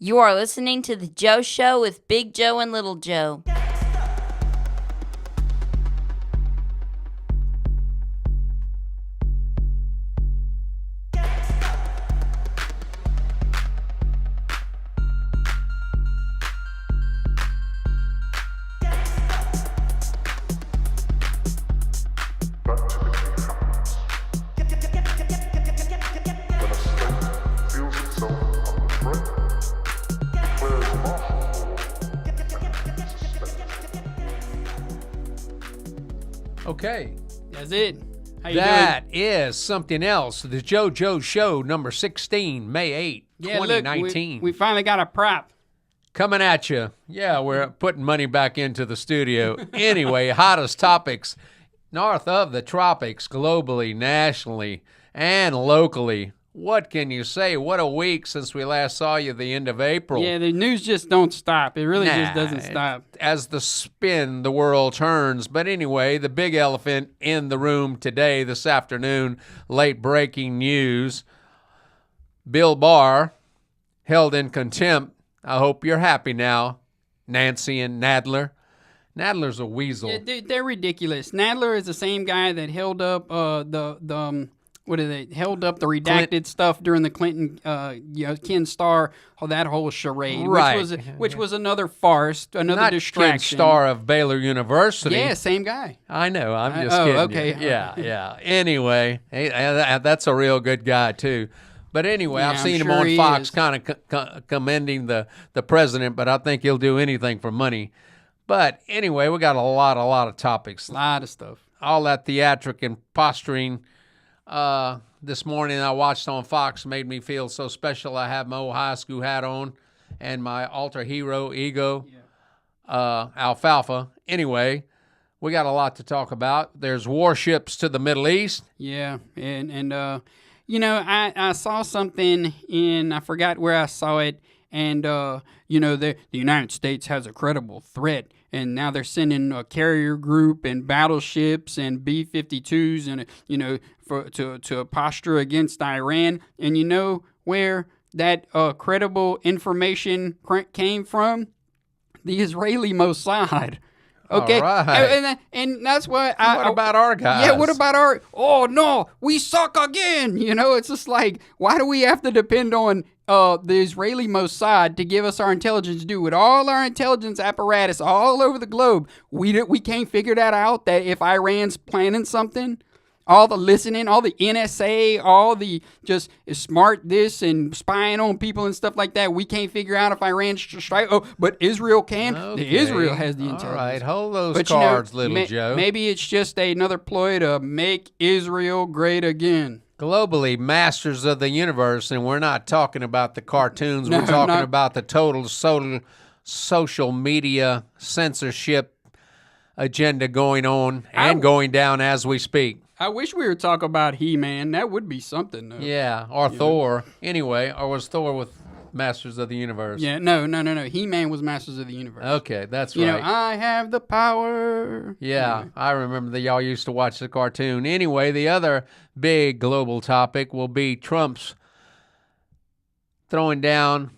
You are listening to The Joe Show with Big Joe and Little Joe. Okay. That's it. How you That doing? is something else. The JoeJoe Show number 16, May 8, Yeah, 2019. Look, we finally got a prop. Coming at you. Yeah, we're putting money back into the studio. Anyway, hottest topics north of the tropics, globally, nationally, and locally. What can you say? What a week since we last saw you the end of April. Yeah, the news just don't stop. It really just doesn't stop. As the world turns. But anyway, the big elephant in the room today, this afternoon, late breaking news. Bill Barr held in contempt. I hope you're happy now, Nancy and Nadler. Nadler's a weasel. Yeah, they're ridiculous. Nadler is the same guy that held up held up the redacted stuff during the Clinton, Ken Starr, that whole charade, right? Which was another farce, another Not distraction. Ken Starr of Baylor University. Yeah, same guy. I know. I'm just kidding. Okay. You. Yeah. Anyway, that's a real good guy too. But anyway, Yeah, I've seen I'm him sure on he Fox is. kind of commending the president, but I think he'll do anything for money. But anyway, we got a lot of topics. A lot of stuff. All that theatric and posturing. This morning I watched on Fox made me feel so special. I have my old high school hat on and my alter hero ego, Alfalfa. Anyway, we got a lot to talk about. There's warships to the Middle East. Yeah, and I saw something I forgot where I saw it, and the United States has a credible threat, and now they're sending a carrier group and battleships and B-52s and to posture against Iran, and you know where that credible information came from? The Israeli Mossad. Okay, All right. and that's what What about our guys? Yeah, what about our? Oh no, we suck again. It's just like, why do we have to depend on the Israeli Mossad to give us our intelligence due? With all our intelligence apparatus all over the globe, we can't figure that out. That if Iran's planning something. All the listening, all the NSA, all the just smart this and spying on people and stuff like that. We can't figure out if Iran's strike. Oh, but Israel can. Okay. Israel has the intelligence. All right, hold those But cards, little Joe. Maybe it's just another ploy to make Israel great again. Globally, masters of the universe, and we're not talking about the cartoons. No, we're talking not- about the total social media censorship agenda going on and going down as we speak. I wish we were talking about He-Man. That would be something, though. Yeah, or Thor. Anyway, or was Thor with Masters of the Universe? Yeah, no. He-Man was Masters of the Universe. Okay, that's right. I have the power. Yeah, I remember that y'all used to watch the cartoon. Anyway, the other big global topic will be Trump's throwing down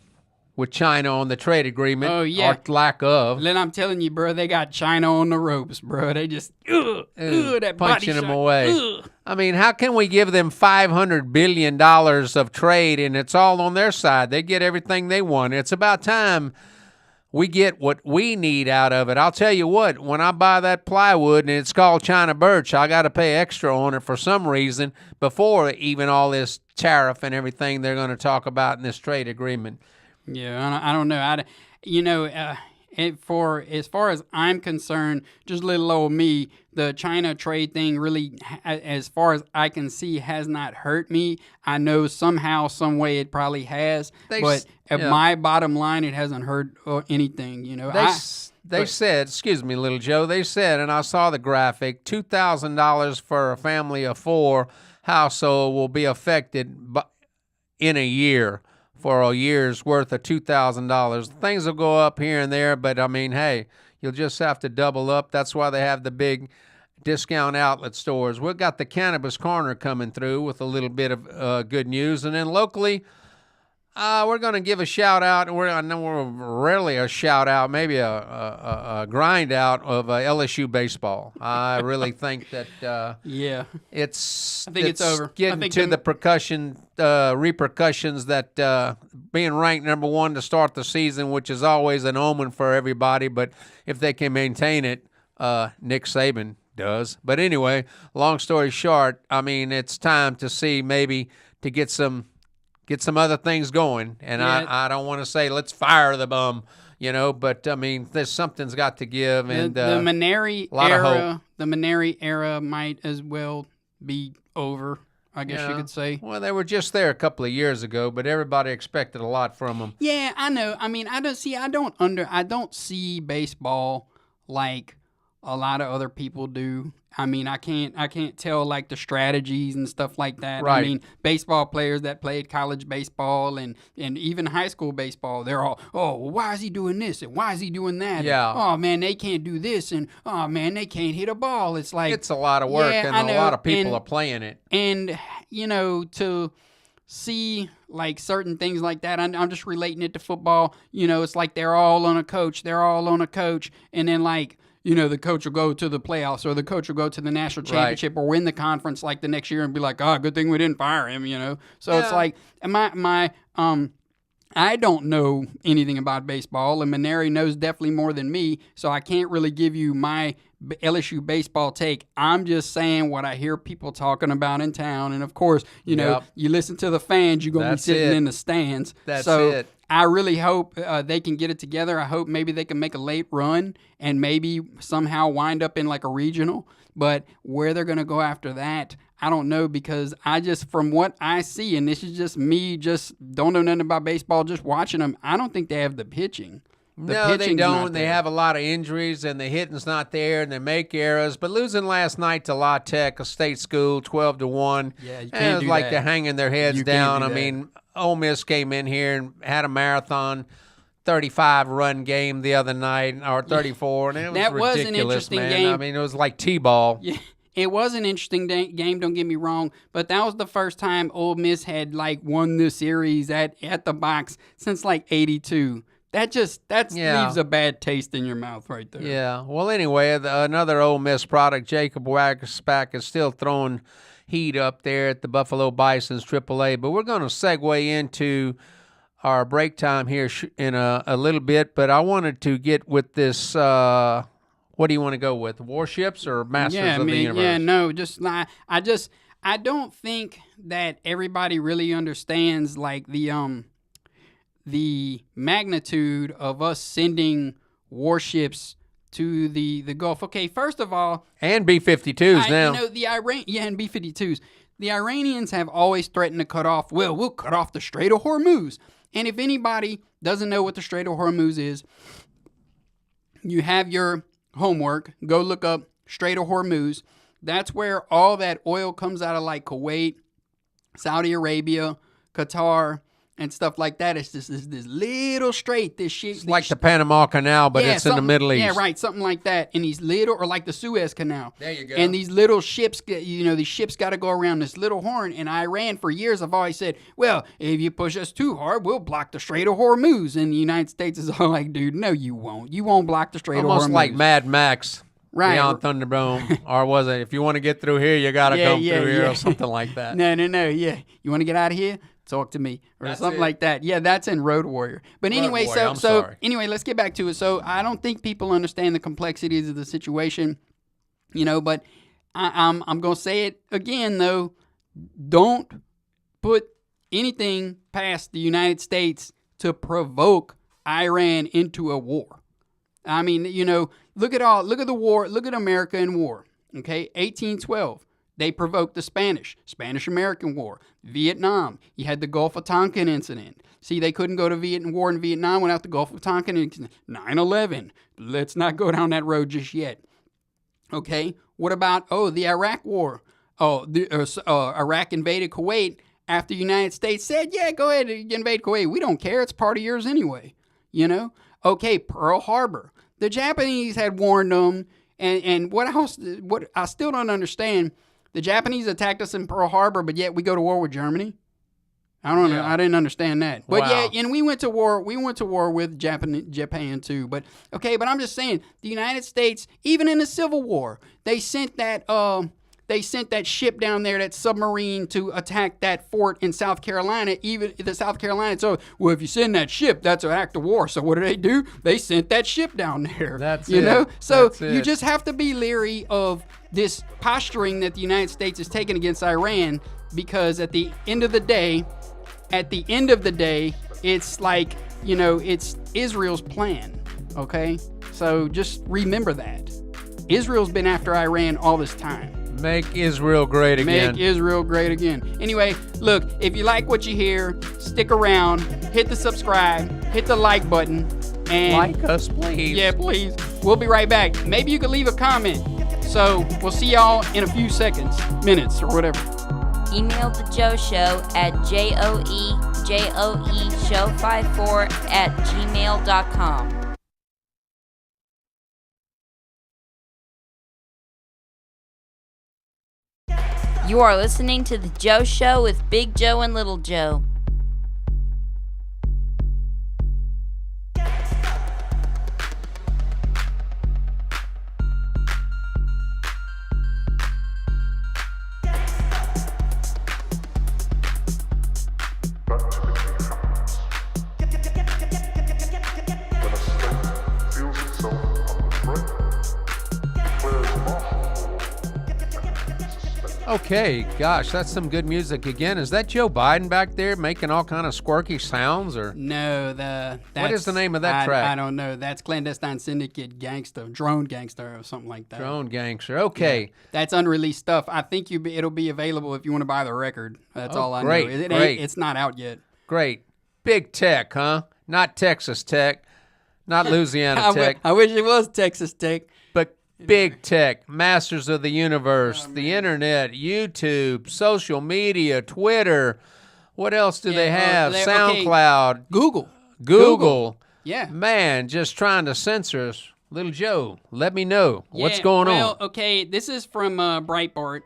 with China on the trade agreement. Oh, yeah. Or lack of. Then I'm telling you, bro, they got China on the ropes, bro. They just, that body punching them shot. away. Ugh. I mean, how can we give them $500 billion of trade and it's all on their side? They get everything they want. It's about time we get what we need out of it. I'll tell you what, when I buy that plywood and it's called China birch, I got to pay extra on it for some reason before even all this tariff and everything they're going to talk about in this trade agreement. Yeah, I don't know. For as far as I'm concerned, just little old me, the China trade thing really, as far as I can see, has not hurt me. I know somehow, some way, it probably has. But at my bottom line, it hasn't hurt anything. They said, excuse me, little Joe, they said, and I saw the graphic, $2,000 for a family of four household will be affected in a year. For a year's worth of $2,000. Things will go up here and there, but I mean, hey, you'll just have to double up. That's why they have the big discount outlet stores. We've got the Cannabis Corner coming through with a little bit of good news. And then locally, We're going to give a shout out. I know we're rarely a shout out, maybe a grind out of LSU baseball. I really think that Yeah. I think it's over. Getting to the repercussions that being ranked number one to start the season, which is always an omen for everybody. But if they can maintain it, Nick Saban does. But anyway, long story short, I mean, it's time to see maybe to get some other things going. And Yeah. I don't want to say let's fire the bum, but I mean, something's got to give. And The Maneri lot of era, the Maneri era might as well be over, I guess you could say. Well, they were just there a couple of years ago, but everybody expected a lot from them. Yeah, I know. I mean, I don't see baseball like a lot of other people do. I mean, I can't tell like the strategies and stuff like that. Right. I mean, baseball players that played college baseball and even high school baseball, they're all, oh, well, why is he doing this and why is he doing that? Yeah. And, oh man, they can't do this and oh man, they can't hit a ball. It's like It's a lot of work, Yeah, and I know, a lot of people and- are playing it. And to see like certain things like that, I'm just relating it to football. It's like they're all on a coach, and then like the coach will go to the playoffs or the coach will go to the national championship or win the conference like the next year and be like, good thing we didn't fire him. So It's like I don't know anything about baseball, and Maneri knows definitely more than me, so I can't really give you my LSU baseball take. I'm just saying what I hear people talking about in town, and of course, Yep. you listen to the fans, you're going to be That's sitting it. in the stands. That's so it. I really hope they can get it together. I hope maybe they can make a late run and maybe somehow wind up in like a regional, but where they're going to go after that, I don't know, because from what I see, and this is just me, just don't know nothing about baseball, just watching them, I don't think they have the pitching. No, they pitching's not don't. They there. have a lot of injuries, and the hitting's not there, and they make errors. But losing last night to La Tech, a state school, 12-1, Yeah, you it can't was do like that. they're hanging their heads You can't down. do I that. mean, Ole Miss came in here and had a marathon 35-run game the other night, or 34, and it was That was an ridiculous, interesting man. game. I mean, it was like T-ball. Yeah, it was an interesting game, don't get me wrong, but that was the first time Ole Miss had like won the series at the box since like 82. That Yeah. leaves a bad taste in your mouth right there. Yeah. Well, anyway, another Ole Miss product, Jacob Wagspach, is still throwing heat up there at the Buffalo Bisons AAA. But we're going to segue into our break time here in a little bit. But I wanted to get with this. What do you want to go with? Warships or Masters of the Universe? Yeah, no, I don't think that everybody really understands like the magnitude of us sending warships to the Gulf. Okay, first of all, And B-52s now. and B-52s. The Iranians have always threatened to cut off. Well, we'll cut off the Strait of Hormuz. And if anybody doesn't know what the Strait of Hormuz is, you have your homework. Go look up Strait of Hormuz. That's where all that oil comes out of, like Kuwait, Saudi Arabia, Qatar, and stuff like that. It's just this little strait. It's like the Panama Canal, but it's in the Middle East. Yeah, right, something like that. And these little, or like the Suez Canal. There you go. And these little ships, these ships got to go around this little horn. And Iran, for years, have always said, well, if you push us too hard, we'll block the Strait of Hormuz. And the United States is all like, dude, no, you won't. You won't block the Strait of Hormuz. Almost like Mad Max. Right. Beyond Thunderdome. Or was it, if you want to get through here, you got to come through here or something like that. No, yeah. You want to get out of here? Talk to me. Or That's something it. like that. Yeah, that's in Road Warrior. But anyway, Warrior, I'm so sorry. anyway, let's get back to it. So I don't think people understand the complexities of the situation, but I'm going to say it again, though. Don't put anything past the United States to provoke Iran into a war. I mean, look at the war. Look at America in war. Okay, 1812. They provoked the Spanish-American War, Vietnam. You had the Gulf of Tonkin incident. See, they couldn't go to war in Vietnam without the Gulf of Tonkin incident. 9/11. Let's not go down that road just yet. Okay, what about the Iraq War? Iraq invaded Kuwait after the United States said, yeah, go ahead and invade Kuwait. We don't care. It's part of yours anyway. Okay, Pearl Harbor. The Japanese had warned them, and what I still don't understand, the Japanese attacked us in Pearl Harbor, but yet we go to war with Germany. I don't know. Yeah. I didn't understand that. But Wow. yeah, and we went to war. We went to war with Japan too. But okay, but I'm just saying, the United States, even in the Civil War, they sent that ship down there, that submarine, to attack that fort in South Carolina. Even the South Carolina. So, well, if you send that ship, that's an act of war. So what do? They sent that ship down there. That's you it. know. So That's you it. just have to be leery of this posturing that the United States is taking against Iran, because at the end of the day, it's like, it's Israel's plan. Okay, so just remember that Israel's been after Iran all this time. Make Israel great again. Make Israel great again. Anyway, look, if you like what you hear, stick around, hit the subscribe, hit the like button, and Like us, please. yeah, please. We'll be right back. Maybe you could leave a comment. So we'll see y'all in a few minutes, or whatever. Email the Joe Show at JoeJoeShow54@gmail.com. You are listening to the Joe Show with Big Joe and Little Joe. Okay, gosh, that's some good music again. Is that Joe Biden back there making all kind of squirky sounds, or No, what is the name of that track? I don't know. That's Clandestine Syndicate Gangsta, Drone Gangster, or something like that. Drone Gangster. Okay. Yeah, that's unreleased stuff. I think it'll be available if you want to buy the record. That's all I great, know. great. It's not out yet. Great. Big Tech, huh? Not Texas Tech, not Louisiana Tech, I wish it was Texas Tech. but Big Tech, masters of the universe, the internet, YouTube, social media, Twitter. What else do they have? okay. SoundCloud, Google. Yeah. Man, just trying to censor us. Little Joe, let me know what's Yeah, going well, on. okay, this is from Breitbart.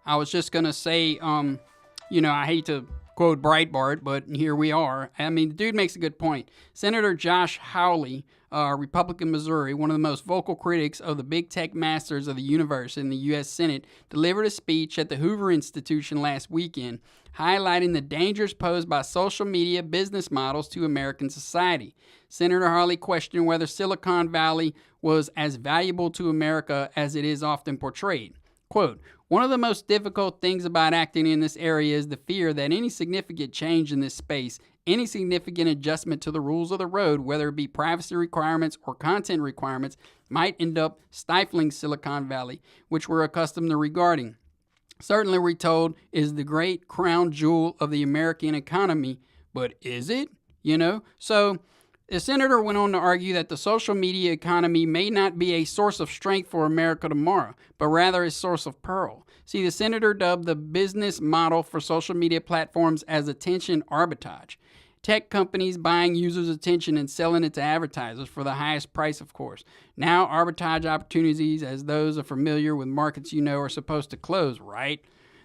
I was just gonna say, I hate to quote Breitbart, but here we are. I mean, the dude makes a good point. Senator Josh Hawley, Republican Missouri, one of the most vocal critics of the big tech masters of the universe in the U.S. Senate, delivered a speech at the Hoover Institution last weekend, highlighting the dangers posed by social media business models to American society. Senator Hawley questioned whether Silicon Valley was as valuable to America as it is often portrayed. Quote, "One of the most difficult things about acting in this area is the fear that any significant change in this space, any significant adjustment to the rules of the road, whether it be privacy requirements or content requirements, might end up stifling Silicon Valley, which we're accustomed to regarding. Certainly, we're told, is the great crown jewel of the American economy, but is it? So the senator went on to argue that the social media economy may not be a source of strength for America tomorrow, but rather a source of peril. See, the senator dubbed the business model for social media platforms as attention arbitrage. Tech companies buying users' attention and selling it to advertisers for the highest price, of course. Now, arbitrage opportunities, as those are familiar with markets are supposed to close, right?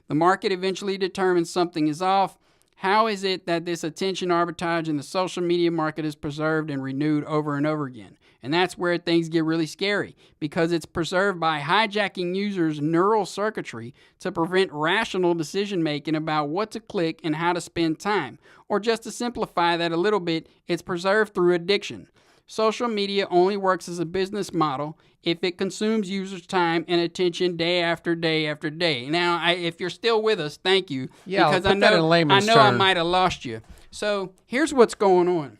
The market eventually determines something is off. How is it that this attention arbitrage in the social media market is preserved and renewed over and over again? And that's where things get really scary, because it's preserved by hijacking users' neural circuitry to prevent rational decision-making about what to click and how to spend time. Or just to simplify that a little bit, it's preserved through addiction. Social media only works as a business model if it consumes users' time and attention day after day after day. Now, if you're still with us, thank you. Yeah, because put that in layman's I term. might have lost you. So here's what's going on.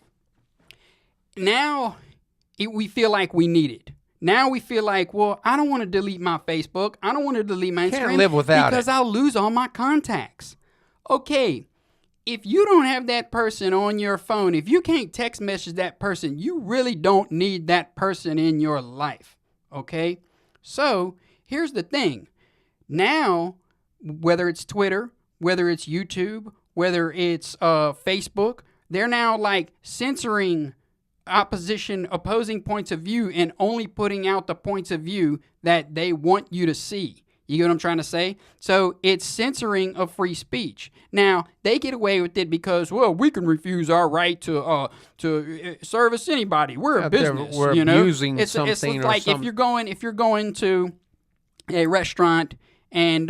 Now we feel like we need it. Now we feel like, well, I don't want to delete my Facebook. I don't want to delete my Instagram. Can't live without because it. I'll lose all my contacts. Okay. If you don't have that person on your phone, if you can't text message that person, you really don't need that person in your life, okay? So here's the thing. Now, whether it's Twitter, whether it's YouTube, whether it's Facebook, they're now like censoring opposing points of view and only putting out the points of view that they want you to see. You get what I'm trying to say? So it's censoring of free speech. Now, they get away with it because, well, we can refuse our right to service anybody. We're a business. We're abusing something. It's like if you're going to a restaurant and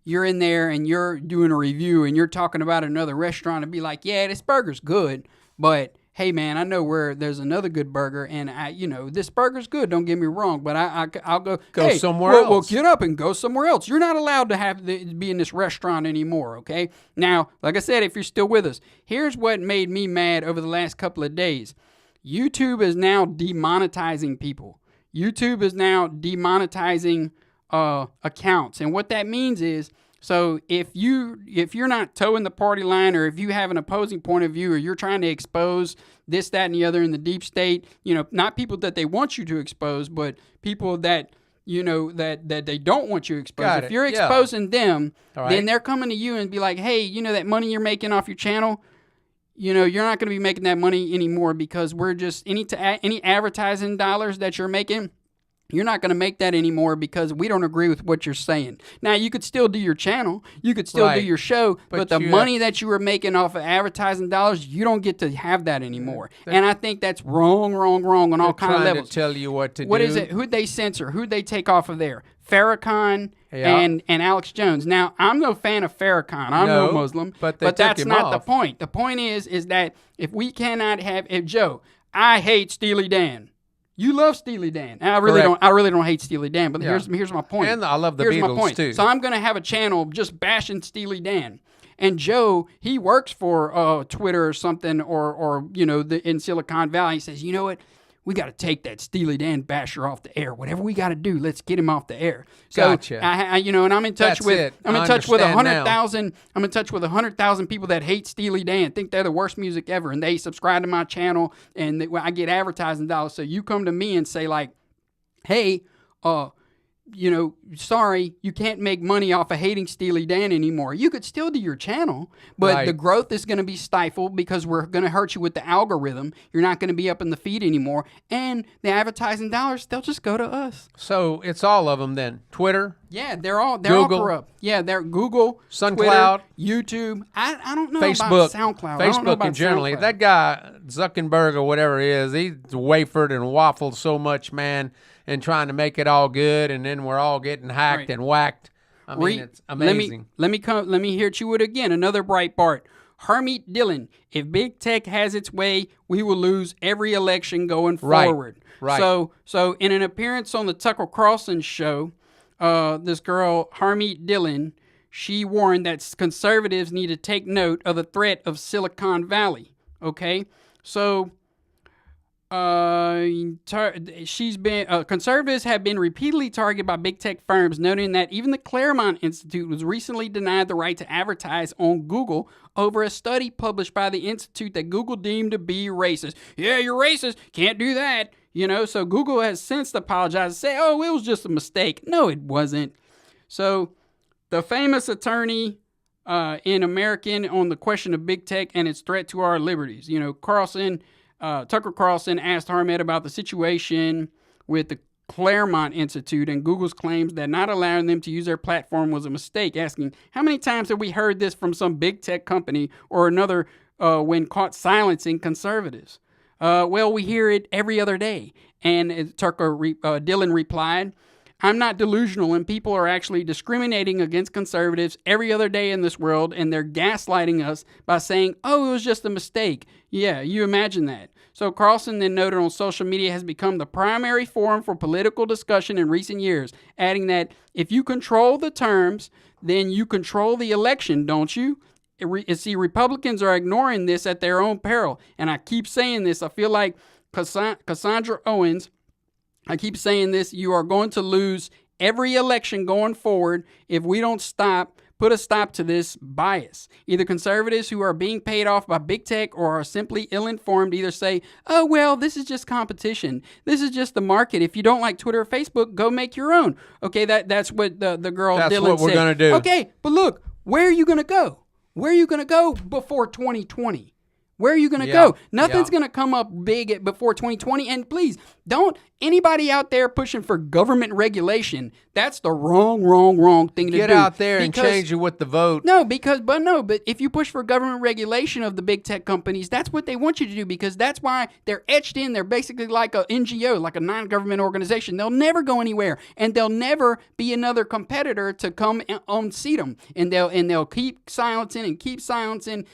you're in there and you're doing a review and you're talking about another restaurant and be like, yeah, this burger's good, but hey man, I know where there's another good burger, and this burger's good. Don't get me wrong, but I'll go somewhere else. Well, get up and go somewhere else. You're not allowed to be in this restaurant anymore. Okay. Now, like I said, if you're still with us, here's what made me mad over the last couple of days. YouTube is now demonetizing people. YouTube is now demonetizing accounts, and what that means is, so if you're not towing the party line, or if you have an opposing point of view, or you're trying to expose this, that, and the other in the deep state, not people that they want you to expose, but people that that they don't want you to expose. If you're exposing them, then they're coming to you and be like, hey, that money you're making off your channel, you're not going to be making that money anymore, because we're just any advertising dollars that you're making, you're not going to make that anymore because we don't agree with what you're saying. Now, you could still do your channel. You could still do your show. But the money that you were making off of advertising dollars, you don't get to have that anymore. And I think that's wrong on all kinds of levels. Trying to tell you what to do. What is it? Who'd they censor? Who'd they take off of there? Farrakhan and Alex Jones. Now, I'm no fan of Farrakhan. I'm no Muslim. But that's not the point. The point is that if we cannot have... Joe, I hate Steely Dan. You love Steely Dan. And I really don't hate Steely Dan, but here's my point. And I love the Beatles too. So I'm going to have a channel just bashing Steely Dan. And Joe, he works for Twitter or something, or in Silicon Valley. He says, you know what? We got to take that Steely Dan basher off the air. Whatever we got to do, let's get him off the air. So, gotcha. And I'm in touch with 100,000. I'm in touch with 100,000 people that hate Steely Dan, think they're the worst music ever, and they subscribe to my channel, and I get advertising dollars. So you come to me and say like, hey, sorry, you can't make money off of hating Steely Dan anymore. You could still do your channel, but the growth is going to be stifled because we're going to hurt you with the algorithm. You're not going to be up in the feed anymore. And the advertising dollars, they'll just go to us. So it's all of them then. Twitter? Yeah, they're all corrupt. Yeah, they're Google, SoundCloud, Twitter, YouTube. I don't know Facebook, about SoundCloud. Facebook in general. That guy, Zuckerberg or whatever he is, he's wafered and waffled so much, man, and trying to make it all good, and then we're all getting hacked and whacked. I mean, it's amazing. Let me hear you it again. Another bright part. Harmeet Dillon. If big tech has its way, we will lose every election going forward. Right. So in an appearance on the Tucker Carlson show, this girl, Harmeet Dillon, she warned that conservatives need to take note of the threat of Silicon Valley. Okay? So... conservatives have been repeatedly targeted by big tech firms, noting that even the Claremont Institute was recently denied the right to advertise on Google over a study published by the institute that Google deemed to be racist. Yeah, you're racist. Can't do that. So Google has since apologized and said, oh, it was just a mistake. No, it wasn't. So the famous attorney in American on the question of big tech and its threat to our liberties, Tucker Carlson asked Harmeet about the situation with the Claremont Institute and Google's claims that not allowing them to use their platform was a mistake, asking, how many times have we heard this from some big tech company or another when caught silencing conservatives? Well, we hear it every other day. And Dillon replied, I'm not delusional, and people are actually discriminating against conservatives every other day in this world, and they're gaslighting us by saying, oh, it was just a mistake. Yeah, you imagine that. So Carlson then noted on social media has become the primary forum for political discussion in recent years, adding that if you control the terms, then you control the election, don't you? See, Republicans are ignoring this at their own peril, and I keep saying this. I feel like Cassandra Owens, I keep saying this, you are going to lose every election going forward if we don't put a stop to this bias. Either conservatives who are being paid off by big tech or are simply ill-informed either say, oh, well, this is just competition. This is just the market. If you don't like Twitter or Facebook, go make your own. Okay, that's what the girl Dillon said. That's what we're going to do. Okay, but look, where are you going to go? Where are you going to go before 2020? Where are you going to go? Nothing's going to come up big before 2020. And please, don't anybody out there pushing for government regulation. That's the wrong thing to do. Get out there and change it with the vote. But if you push for government regulation of the big tech companies, that's what they want you to do, because that's why they're etched in. They're basically like a NGO, like a non-government organization. They'll never go anywhere, and they'll never be another competitor to come and unseat them. And they'll keep silencing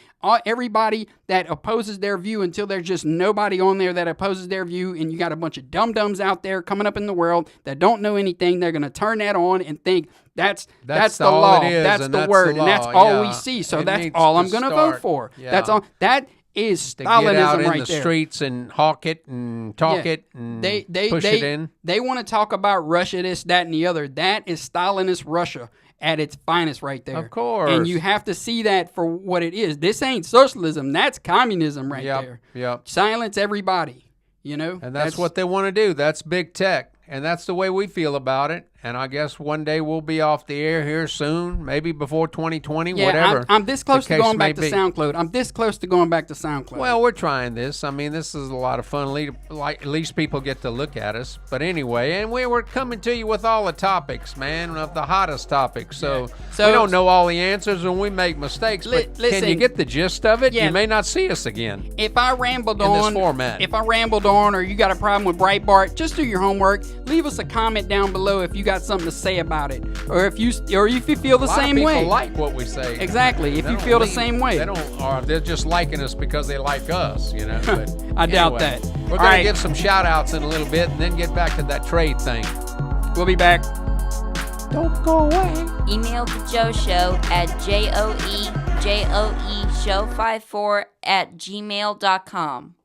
everybody that opposes their view until there's just nobody on there that opposes their view, and you got a bunch of dum-dums out there coming up in the world that don't know anything. They're going to turn that on and think that's the law, that's the word, and that's all we see. So that's all I'm going to vote for. Yeah. That's all. That is Stalinism right there. Get out in the there. streets and hawk it and talk it and push it in. They want to talk about Russia, this, that, and the other. That is Stalinist Russia at its finest right there. Of course. And you have to see that for what it is. This ain't socialism. That's communism right there. Yep. Silence everybody, And that's what they want to do. That's big tech. And that's the way we feel about it. And I guess one day we'll be off the air here soon, maybe before 2020, whatever. I'm this close to going back to SoundCloud. I'm this close to going back to SoundCloud. Well, we're trying this. I mean, this is a lot of fun. At least people get to look at us. But anyway, and we're coming to you with all the topics, man, of the hottest topics. So we don't know all the answers and we make mistakes. But can you get the gist of it? You may not see us again. If I rambled in this format. If I rambled on, or you got a problem with Breitbart, just do your homework. Leave us a comment down below if you got something to say about it, or if you feel the same way. A lot of people like what we say. Exactly. If you feel the same way, they're just liking us because they like us. But I doubt that. We're going to give some shout outs in a little bit, and then get back to that trade thing. We'll be back. Don't go away. Email the Joe Show at JoeJoeShow54@gmail.com.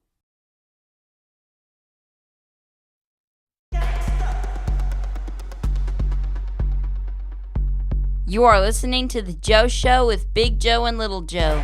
You are listening to The Joe Show with Big Joe and Little Joe.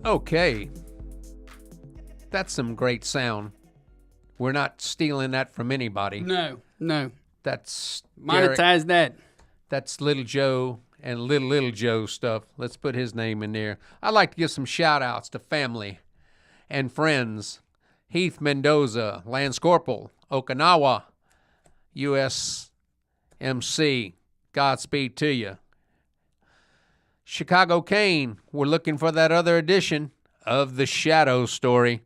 Okay. That's some great sound. We're not stealing that from anybody. No. That's monetize that. That's Little Joe and Little Joe stuff. Let's put his name in there. I'd like to give some shout outs to family and friends. Heath Mendoza, Lance Corporal, Okinawa, USMC. Godspeed to you. Chicago Kane, we're looking for that other edition of The Shadow Story.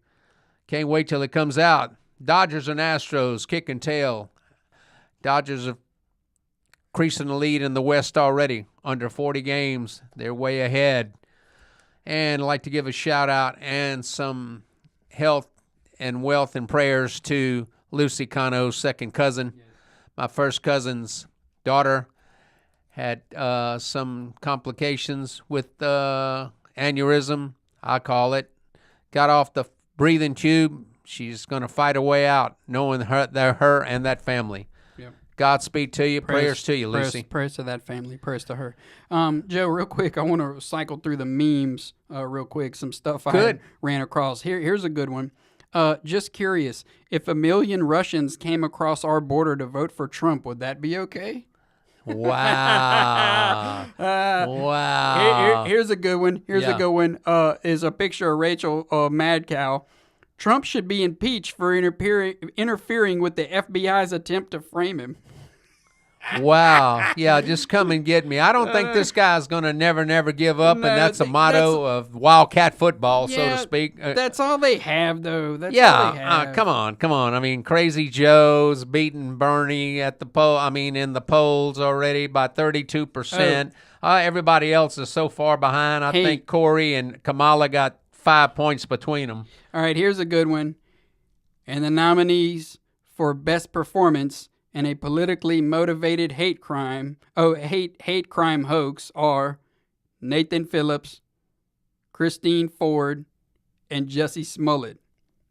Can't wait till it comes out. Dodgers and Astros, kick and tail. Dodgers are creasing the lead in the West already. Under 40 games, they're way ahead. And I'd like to give a shout out and some health and wealth and prayers to Lucy Cano's second cousin. My first cousin's daughter had some complications with aneurysm, I call it. Got off the breathing tube. She's going to fight her way out, knowing her and that family. Yep. Godspeed to you. Prayers to you, Lucy. Prayers to that family. Prayers to her. Joe, real quick, I want to cycle through the memes real quick. Some stuff I ran across. Here's a good one. Just curious, if 1 million Russians came across our border to vote for Trump, would that be okay? Wow. Wow. Here's a good one. A good one. Is a picture of Rachel Madcow. Trump should be impeached for interfering with the FBI's attempt to frame him. Wow. Yeah, just come and get me. I don't think this guy's going to never give up, and that's a motto of Wildcat football, so to speak. That's all they have, though. That's all they have. Come on. I mean, Crazy Joe's beating Bernie at the in the polls already by 32%. Everybody else is so far behind. I think Corey and Kamala got 5 points between them. All right, here's a good one. And the nominees for Best Performance in a politically motivated hate crime hoax are Nathan Phillips, Christine Ford, and Jussie Smollett.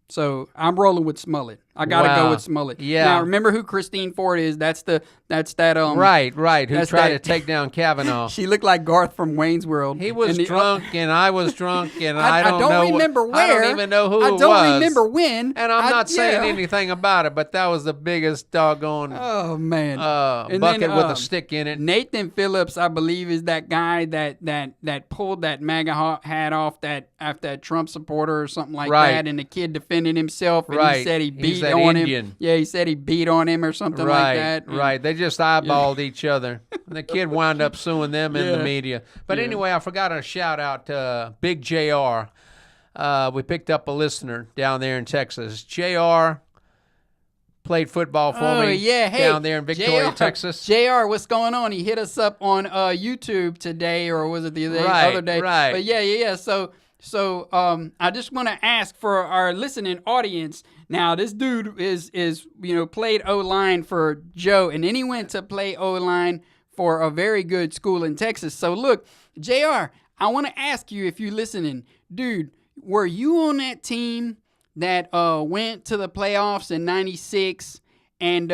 So I'm rolling with Smollett. I gotta go Wow. with Smollett. Yeah. Now remember who Christine Ford is? That's that Right. Who that's tried that- to take down Kavanaugh? She looked like Garth from Wayne's World. He was And drunk, and I was drunk, and I don't know. remember where. I don't even know who it I don't was. remember when. And I'm not saying yeah. anything about it, but that was the biggest doggone Oh man! And bucket then, with a stick in it. Nathan Phillips, I believe, is that guy that pulled that MAGA hat off that after that Trump supporter or something like Right. that, and the kid defended himself, and he Right. said he He's beat that on Indian. him. Yeah, he said he beat on him or something like that. And- Right. They just eyeballed each other. The kid wound up suing them in the Yeah. media. But Yeah. anyway, I forgot to shout out to Big JR. We picked up a listener down there in Texas. JR played football for Oh me yeah, hey, down there in Victoria, JR, Texas. JR, what's going on? He hit us up on YouTube today, or was it the Right, other day? right. But yeah. So I just want to ask for our listening audience. Now, this dude is played O-line for Joe, and then he went to play O-line for a very good school in Texas. So look, JR, I want to ask you if you're listening, dude. Were you on that team that went to the playoffs in '96 and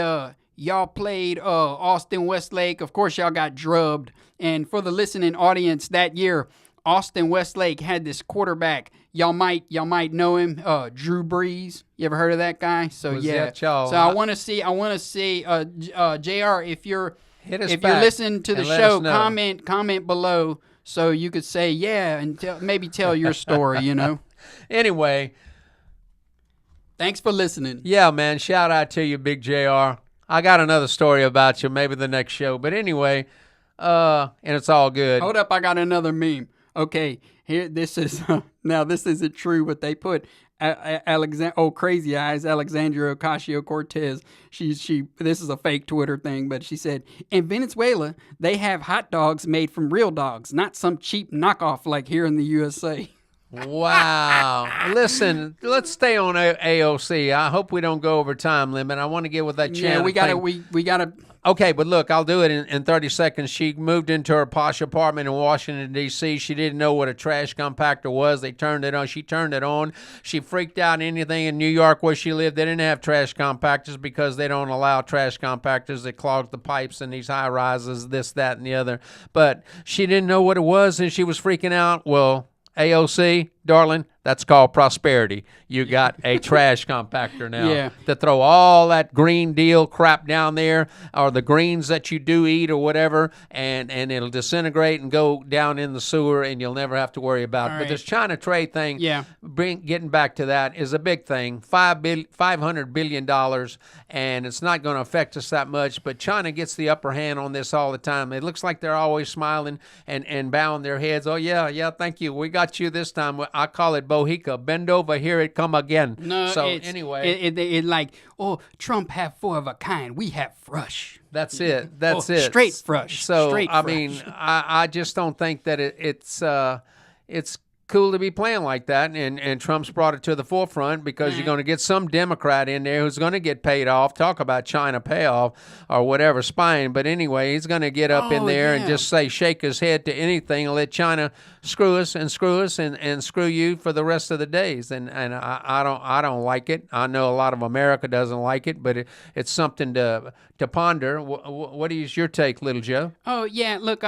y'all played Austin Westlake? Of course, y'all got drubbed. And for the listening audience, that year, Austin Westlake had this quarterback. Y'all might know him, Drew Brees. You ever heard of that guy? So Was yeah. that y'all? So I want to see, JR, if you're Hit us if you're back listening to the and let show, us know. comment below so you could say yeah and maybe tell your story. Anyway, Thanks for listening. yeah, man, shout out to you, Big JR. I got another story about you, maybe the next show. But anyway, and it's all good. Hold up, I got another meme. Okay, here this is now this isn't true, but they put Crazy Eyes, Alexandria Ocasio-Cortez. She this is a fake Twitter thing, but she said in Venezuela they have hot dogs made from real dogs, not some cheap knockoff like here in the USA. Wow. Listen, let's stay on AOC. I hope we don't go over time limit. I want to get with that channel. Yeah, we gotta thing. we gotta. Okay, but look, I'll do it in 30 seconds. She moved into her posh apartment in Washington, D.C. She didn't know what a trash compactor was. They turned it on. She turned it on. She freaked out. Anything in New York where she lived, they didn't have trash compactors because they don't allow trash compactors that clog the pipes in these high rises, this, that, and the other. But she didn't know what it was, and she was freaking out. Well, AOC, darling, that's called prosperity. You got a trash compactor now Yeah. to throw all that Green Deal crap down there, or the greens that you do eat or whatever, and it'll disintegrate and go down in the sewer, and you'll never have to worry about it. All But right. this China trade thing, Yeah. getting back to that, is a big thing. $500 billion, and it's not going to affect us that much, but China gets the upper hand on this all the time. It looks like they're always smiling and bowing their heads. Oh, yeah, thank you. We got you this time. I call it Bohica. Bend over, here it come again. No, So it's, anyway, it like, oh, Trump have four of a kind. We have frush. that's it. That's Oh, it. straight fresh. So Straight I fresh. mean, I just don't think that it's cool to be playing like that. And Trump's brought it to the forefront because you're going to get some Democrat in there who's going to get paid off. Talk about China payoff or whatever, spying. But anyway, he's going to get up in Oh, there and yeah. just shake his head to anything and let China screw us and screw you for the rest of the days. And I don't like it. I know a lot of America doesn't like it, but it's something to ponder. What is your take, Little Joe? Oh yeah, look,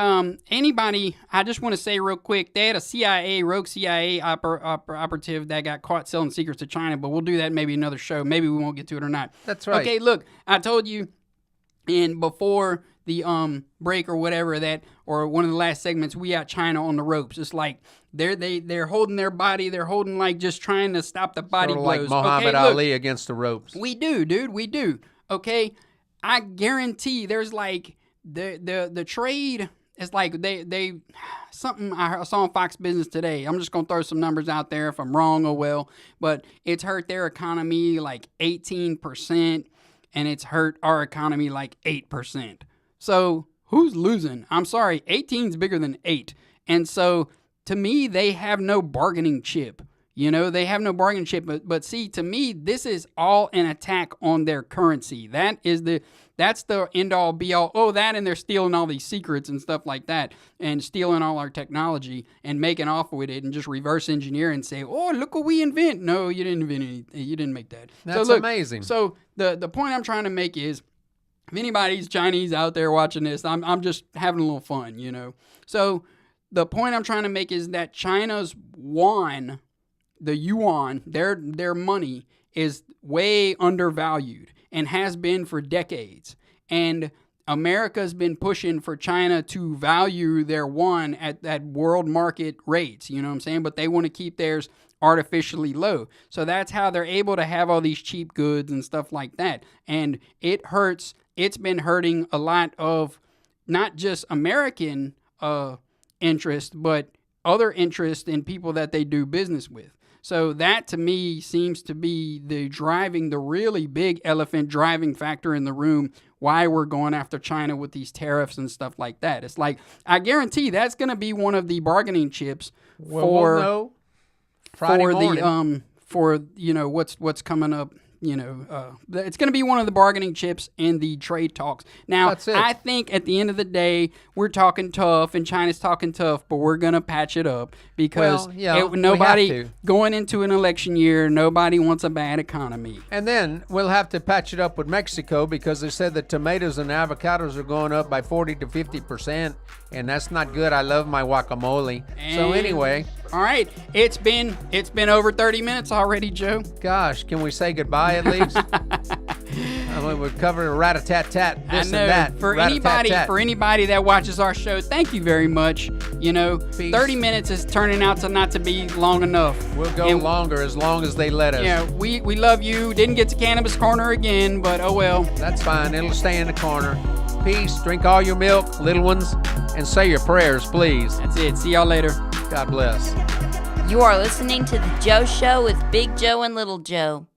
anybody? I just want to say real quick, they had a rogue CIA operative that got caught selling secrets to China, but we'll do that maybe another show. Maybe we won't get to it or not. That's right. Okay, look, I told you, and before the break or whatever that, or one of the last segments, we got China on the ropes. It's like they're holding their body, they're holding like just trying to stop the body Sort of blows. like Muhammad okay, look, Ali against the ropes. we do, dude. We do. Okay, I guarantee there's like the trade is like they something I saw on Fox Business today. I'm just gonna throw some numbers out there. If I'm wrong, oh well. But it's hurt their economy like 18%, and it's hurt our economy like 8%. So who's losing? I'm sorry, 18 is bigger than 8, and so to me they have no bargaining chip. They have no bargaining chip, but see, to me, this is all an attack on their currency. That is That's the end all be all. Oh, that, and they're stealing all these secrets and stuff like that, and stealing all our technology and making off with it, and just reverse engineer and say, oh, look what we invent. No, you didn't invent anything. You didn't make that. That's so look, amazing. So the point I'm trying to make is, if anybody's Chinese out there watching this, I'm just having a little fun, you know. So the point I'm trying to make is that China's yuan, the yuan, their money is way undervalued and has been for decades. And America's been pushing for China to value their yuan at world market rates, you know what I'm saying? But they want to keep theirs artificially low. So that's how they're able to have all these cheap goods and stuff like that. And it hurts. It's been hurting a lot of not just American interest, but other interest in people that they do business with. So that, to me, seems to be the really big elephant driving factor in the room, why we're going after China with these tariffs and stuff like that. It's like, I guarantee that's going to be one of the bargaining chips for what's coming up. You know, it's going to be one of the bargaining chips in the trade talks. Now, I think at the end of the day, we're talking tough and China's talking tough, but we're going to patch it up because nobody going into an election year, nobody wants a bad economy. And then we'll have to patch it up with Mexico because they said that tomatoes and avocados are going up by 40 to 50%, and that's not good. I love my guacamole. So anyway. All right. It's been over 30 minutes already, Joe. Gosh, can we say goodbye at least? We've covered a rat-a-tat-tat, this and that. For anybody that watches our show, thank you very much. You know, Peace. 30 minutes is turning out to not to be long enough. We'll go longer as long as they let us. Yeah, we love you. Didn't get to Cannabis Corner again, but oh well. That's fine. It'll stay in the corner. Peace. Drink all your milk, little ones, and say your prayers, please. That's it. See y'all later. God bless. You are listening to The Joe Show with Big Joe and Little Joe.